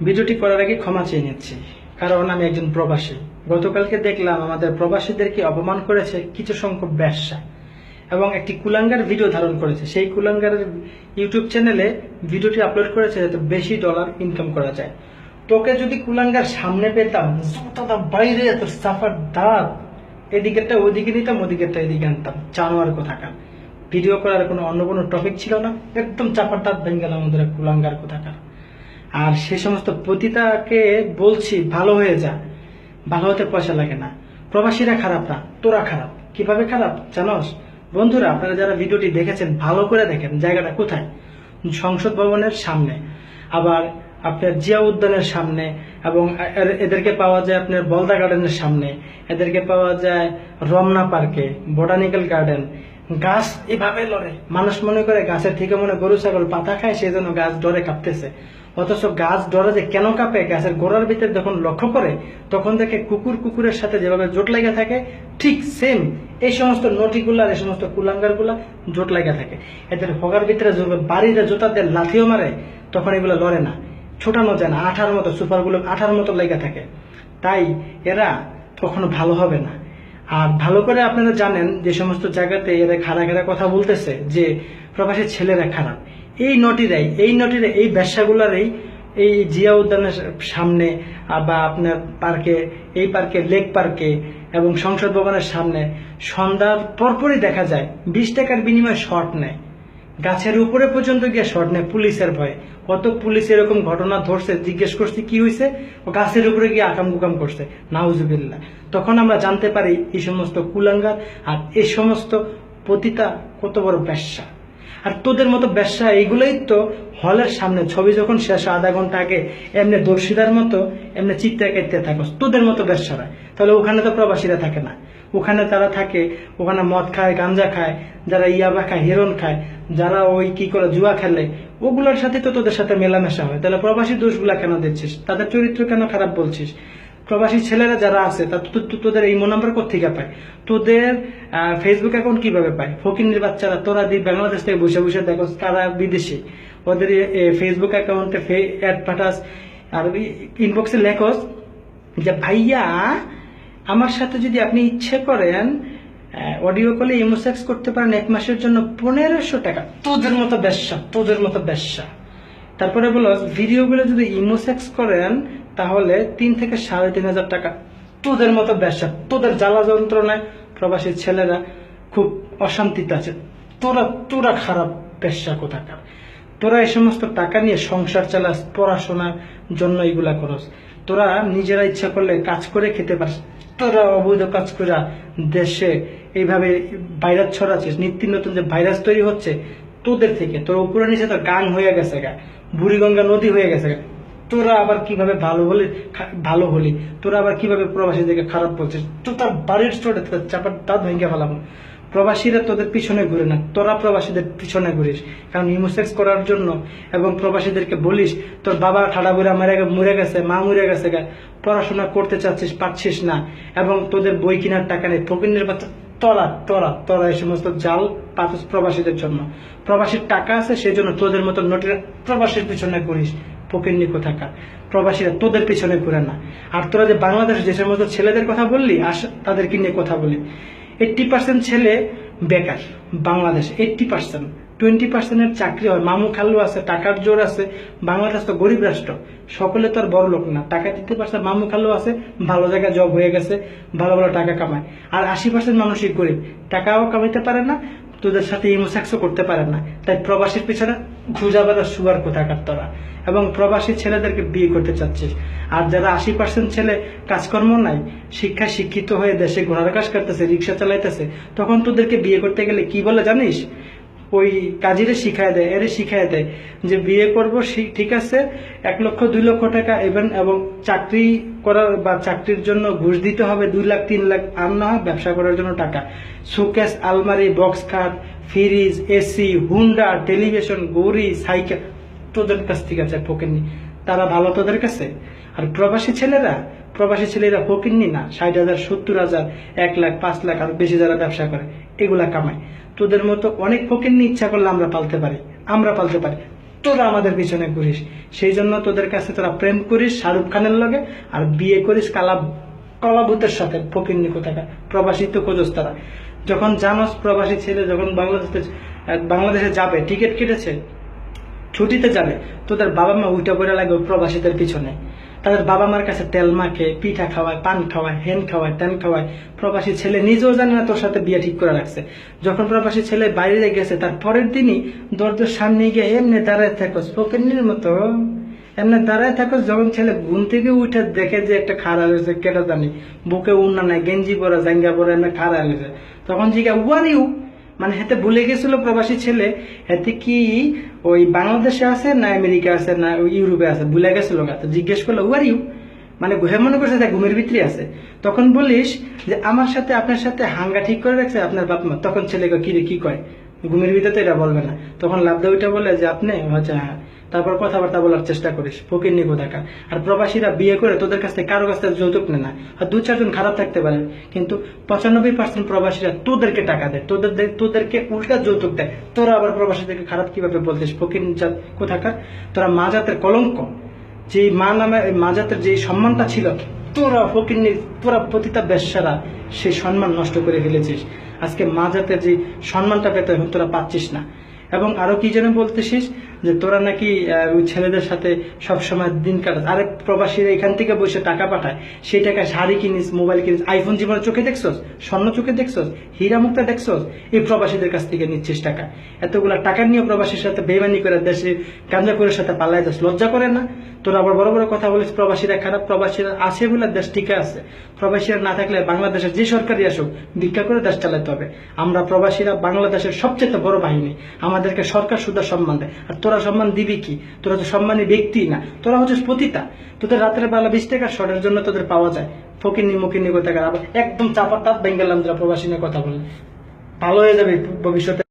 ভিডিওটি করার আগে ক্ষমা চেয়ে নিচ্ছি, কারণ আমি একজন প্রবাসী। গতকালকে দেখলাম আমাদের প্রবাসীদেরকে অপমান করেছে কিছু সংখ্যক ব্যবসা এবং একটি কুলাঙ্গার ভিডিও ধারণ করেছে। সেই কুলাঙ্গারের ইউটিউব চ্যানেলে ভিডিওটি আপলোড করেছে যাতে বেশি ডলার ইনকাম করা যায়। তোকে যদি কুলাঙ্গার সামনে পেতাম, জুতাটা বাইরে তোর সাফার দাঁত, এদিকেরটা ওদিকে নিতাম, ওদিকেরটা এদিকে আনতাম। জানোয়ার কোথাকার। ভিডিও করার অন্য কোনো টপিক ছিল না, একদম চাপার দাঁত ভেঙে গেলাম আমাদের কুলাঙ্গার কোথাকার। আর সে সমস্ত পতিতাকে বলছি ভালো হয়ে যা, ভালো হতে পয়সা লাগে না। প্রবাসীরা খারাপ না, তোরা খারাপ। কিভাবে খারাপ জানোস? বন্ধুরা, আপনারা যারা ভিডিওটি দেখেছেন ভালো করে দেখেন জায়গাটা কোথায়। সংসদ ভবনের সামনে, আবার আপনার জিয়া উদ্যানের সামনে, এবং এদেরকে পাওয়া যায় আপনার বলদা গার্ডেনের সামনে, এদেরকে পাওয়া যায় রমনা পার্কে, বোটানিক্যাল গার্ডেন। গাছ এভাবে লড়ে, মানুষ মনে করে গাছের থেকে মনে গরু ছাগল পাতা খায়, সেই জন্য গাছ ডরে কাঁপতেছে। অথচ গাছ ডরে যে কেন কাঁপে, গাছের গোড়ার ভিতরে যখন লক্ষ্য করে তখন দেখে কুকুরের সাথে যেভাবে জোট লাগা থাকে, ঠিক সেম এই সমস্ত নটিগুলার, এই সমস্ত কুলাঙ্গারগুলা জোট লাগা থাকে। এদের হগার ভিতরে বাড়িতে জোতা দিয়ে লাথিও মারে, তখন এগুলো লড়ে না, ছোটানো যায় না, আঠার মতো সুপারগুলো আঠার মতো লেগে থাকে। তাই এরা কখনো ভালো হবে না। আর ভালো করে আপনারা জানেন যে সমস্ত জায়গাতে এরা খারাপ কথা বলতেছে যে প্রবাসী ছেলেরা খারাপ, এই নটিরাই এই ব্যবসাগুলারই এই জিয়া উদ্যানের সামনে বা আপনার পার্কে, এই পার্কে, লেক পার্কে এবং সংসদ ভবনের সামনে সন্ধ্যার পরপরই দেখা যায় 20 টাকার বিনিময়ে শর্ট নেয়। গাছের উপরে পর্যন্ত গিয়ে শর্ট নেয় পুলিশের ভয়ে। কত পুলিশ এরকম ঘটনা ধরছে, জিজ্ঞেস করছি কি হয়েছে, ও গাছের উপরে গিয়ে আকাম কুকাম করছে, নাউজুবিল্লাহ। তখন আমরা জানতে পারি এই সমস্ত কুলাঙ্গার আর এই সমস্ত পতিতা কত বড় ব্যবসা। আর তোদের মতো ব্যবসা এইগুলোই তো হলের সামনে ছবি যখন শেষ আধা ঘন্টা আগে এমনি দর্শিদার মতো এমনি চিত্তে কাটতে থাকো, তোদের মতো ব্যবসারা। তাহলে ওখানে তো প্রবাসীরা থাকে না, ওখানে তারা থাকে, ওখানে মদ খায়, গাঞ্জা খায়, যারা ইয়াবা খায়, হেরোন খায়, যারা ওই কি করে জুয়া খেলে, ওগুলোর সাথে তো তোদের সাথে মেলামেশা হয়। তাহলে প্রবাসী দোষগুলা কেন দিচ্ছিস? তাদের চরিত্র কেন খারাপ বলছিস? প্রবাসী ছেলেরা যারা আছে তোদের ইমো নাম্বার কোথেকে পায়? তোদের ফেসবুক অ্যাকাউন্ট কিভাবে পায়? ফকিন্নির বাচ্চারা, তোরা বাংলাদেশ থেকে বসে বসে দেখো তারা বিদেশে, ওদের ফেসবুক অ্যাকাউন্টে অ্যাড পাঠাস আর ইনবক্সে লেখস যে ভাইয়া আমার সাথে যদি আপনি ইচ্ছে করেন অডিও কলে ইমোসেক্স করতে পারেন 1 মাসের জন্য 1500 টাকা। তোদের মতো ব্যবসা। তারপরে বলো ভিডিওগুলো যদি ইমোসেক্স করেন তাহলে 3 থেকে 3500 টাকা। তোদের মতো ব্যবসা। তোদের জ্বালা যন্ত্রণায় প্রবাসী ছেলেরা খুব অশান্তিতে আছে। তোরা খারাপ ব্যবসা কোথাকার। তোরা এই সমস্ত টাকা নিয়ে সংসার চালাস, পড়াশোনার জন্য এগুলা করস। তোরা নিজেরা ইচ্ছা করলে কাজ করে খেতে পারিস, তোরা অবৈধ কাজ করে দেশে এইভাবে ভাইরাস ছড়াচ্ছিস। নিত্য নতুন যে ভাইরাস তৈরি হচ্ছে তোদের থেকে, তোর উপরে নিচে তোর গাং হয়ে গেছে গা, বুড়িগঙ্গা নদী হয়ে গেছে গা। তোরা আবার কিভাবে ভালো হলি, তোরা আবার কিভাবে প্রবাসীদেরকে খারাপ বলছিস? তো তার বাড়ির স্টোরে চাপার দাঁত ভেঙে ফেলাম। প্রবাসীরা তোদের পিছনে ঘুরে না, তোরা প্রবাসীদের পিছনে ঘুরিস। কারণ ইমোসেক্স করার জন্য এবং প্রবাসীদেরকে বলিস তোর বাবা ঠাডা বুড়া মরে গেছে, মা মরে গেছে, পড়াশোনা করতে চাচ্ছিস, পারছিস না, এবং তোদের বই কেনার টাকা নেই। ফকিনের বাচ্চা তোরা এই সমস্ত জাল পাতস প্রবাসীদের জন্য। প্রবাসীর টাকা আছে সেই জন্য তোদের মতো নোটের প্রবাসীর পিছনে ঘুরিস। ফকিন্নি কোথাকার। প্রবাসীরা তোদের পিছনে ঘুরে না। আর তোরা যে বাংলাদেশের যে সমস্ত ছেলেদের কথা বললি, তাদেরকে নিয়ে কথা বলি। 80% ছেলে বেকার বাংলাদেশ, 80%। 20% চাকরি হয়, মামু খালু আছে, টাকার জোর আছে। বাংলাদেশ তো গরিব রাষ্ট্র, সকলে তো আর বড় লোক না। টাকা দিতে পারছে, মামু খালু আছে, ভালো জায়গায় জব হয়ে গেছে, ভালো ভালো টাকা কামায়। আর 80% মানুষই গরিব, টাকাও কামাইতে পারে না, তোদের সাথে ইমোসেক্সও করতে পারে না। তাই প্রবাসীর পিছনে ঘুজাবাদা সুগার কোথাকার তোরা। এবং প্রবাসী ছেলেদেরকে বিয়ে করতে চাচ্ছিস। আর যারা 80% ছেলে কাজকর্ম নাই, শিক্ষায় শিক্ষিত হয়ে দেশে ঘোড়ার কাজ করতেছে, রিক্সা চালাইতেছে, তখন তোদেরকে বিয়ে করতে গেলে কি বলে জানিস? ওই কাজীরে শিখায় দেয়, এর শিখায় দেয় যে বিয়ে করব, ঠিক আছে, 1 লক্ষ 2 লক্ষ টাকা এবং চাকরি করার বা চাকরির জন্য ঘুষ দিতে হবে 2 লাখ 3 লাখ, আর না ব্যবসা করার জন্য টাকা। শোকেস, আলমারি, বক্স খাট, ফ্রিজ, এসি, হুন্ডা, টেলিভিশন, গড়ি, সাইকেল তোদের কাছ থেকে আছে ফকিন্নি। তারা ভালো তোদের কাছে? আর প্রবাসী ছেলেরা ফকিন্নি না। 60,000, 70,000, 1 লাখ, 5 লাখ আর বেশি যারা ব্যবসা করে এগুলা কামায়। তোদের মতো অনেক ফকিন্নি ইচ্ছা করলে আমরা পালতে পারি। তোরা আমাদের পিছনে ঘুরিস, সেই জন্য তোদের কাছে তোরা প্রেম করিস শাহরুখ খানের লগে, আর বিয়ে করিস কলাভূতের সাথে, ফকিন্নি কোথাকার প্রবাসী তো খোঁজস তারা। যখন জানোস প্রবাসী ছেলে যখন বাংলাদেশে যাবে, টিকিট কেটেছে, ছুটিতে যাবে, তোদের বাবা মা উল্টা করে লাগে ওই প্রবাসীদের পিছনে। তাদের বাবা মার কাছে তেল মাখে, পিঠা খাওয়ায়, পান খাওয়ায়, হেন খাওয়ায়, তেন খাওয়ায়। প্রবাসী ছেলে নিজেও জানে না তোর সাথে বিয়ে ঠিক করে রাখছে। যখন প্রবাসী ছেলে বাইরে গেছে, তার পরের দিনই দরজার সামনে গিয়ে এমনি দাঁড়ায় থাকো ফকিন্নির মতো, এমনি দাঁড়ায় থাকো। যখন ছেলে ঘুম থেকে উঠে দেখে যে একটা খাড়া রয়েছে, কেটা জানি বুকে উন্না নাই, গেঞ্জি পরা, জাঙ্গা পরা, এমনি খাড়া রয়েছে, তখন জিজ্ঞা ওয়ার ইউ, মানে হেতে ভুলে গেছিল প্রবাসী ছেলে হেতে কি ওই বাংলাদেশে আছে না আমেরিকা আছে না ওই ইউরোপে আছে, ভুলে গেছিল। তো জিজ্ঞেস করলো ওয়ার ইউ, মানে হে মনে করছে ঘুমের ভিতরে আছে। তখন বলিস যে আমার সাথে আপনার সাথে হাঙ্গা ঠিক করে রাখছে আপনার বাপ মা, তখন ছেলেকে কি কয়, ঘুমের ভিতরে তো এটা বলবে না। তখন লাভদা ওইটা বলে যে আপনি আচ্ছা হ্যাঁ, তারপর কথাবার্তা বলার চেষ্টা করিস ফকির কোথাকার। আর প্রবাসীরা বিয়ে করে তোদের কাছ থেকে কারো কাছ থেকে যৌতুক নেয় না, আর 2-4 জন খারাপ থাকতে পারে, কিন্তু 95% প্রবাসীরা তোদেরকে টাকা দেয়, তোদেরকে উল্টা যৌতুক দেয়। তোরা আবার প্রবাসীদেরকে খারাপ কিভাবে বলতিস ফকির জাত কোথাকার। তোরা মা জাতের কলঙ্ক, যে মা নামে মা জাতের যে সম্মানটা ছিল, তোরা ফকির, তোরা পতিতা বেশ্যারা সেই সম্মান নষ্ট করে ফেলেছিস। আজকে মা জাতের যে সম্মানটা পেতে এখন তোরা পাচ্ছিস না। এবং আরো কি যেন বলতেছিস যে তোরা নাকি ওই ছেলেদের সাথে সবসময় দিন কাটাস। আরে প্রবাসীরা এখান থেকে বসে টাকা পাঠায়, সেই টাকায় শাড়ি কিনিস, মোবাইল কিনিস, আইফোন জীবনে চোখে দেখছস, স্বর্ণ চোখে দেখছস, হীরা মুক্তা দেখছস, এই প্রবাসীদের কাছ থেকে নিচ্ছিস টাকা। এতগুলা টাকা নিয়ে প্রবাসীর সাথে বেইমানি করে দেশে গাঁজাখোরের সাথে পাল্লাই যাস, লজ্জা করে না? তোরা আবার বড় বড় কথা বলিস প্রবাসীরা খারাপ। প্রবাসীরা আছে বলে দেশ টিকে আছে। প্রবাসীরা না থাকলে বাংলাদেশের যে সরকারই আসুক ভিক্ষা করে দেশ চালাতে হবে। আমরা প্রবাসীরা বাংলাদেশের সবচেয়ে বড় বাহিনী, আমাদেরকে সরকার শুধু সম্মান দেয়। আর তোরা সম্মান দিবি কি? তোরা তো সম্মানী ব্যক্তি না, তোরা হচ্ছিস পতিতা। তোদের রাতের বেলা 20 টাকা শর্টের জন্য তোদের পাওয়া যায় ফকিন্নি মুকিন্নি কোথাকার। আবার একদম চাপা তাপ বেঙ্গালাম যারা প্রবাসী নিয়ে কথা বলে, ভালো হয়ে যাবে ভবিষ্যতে।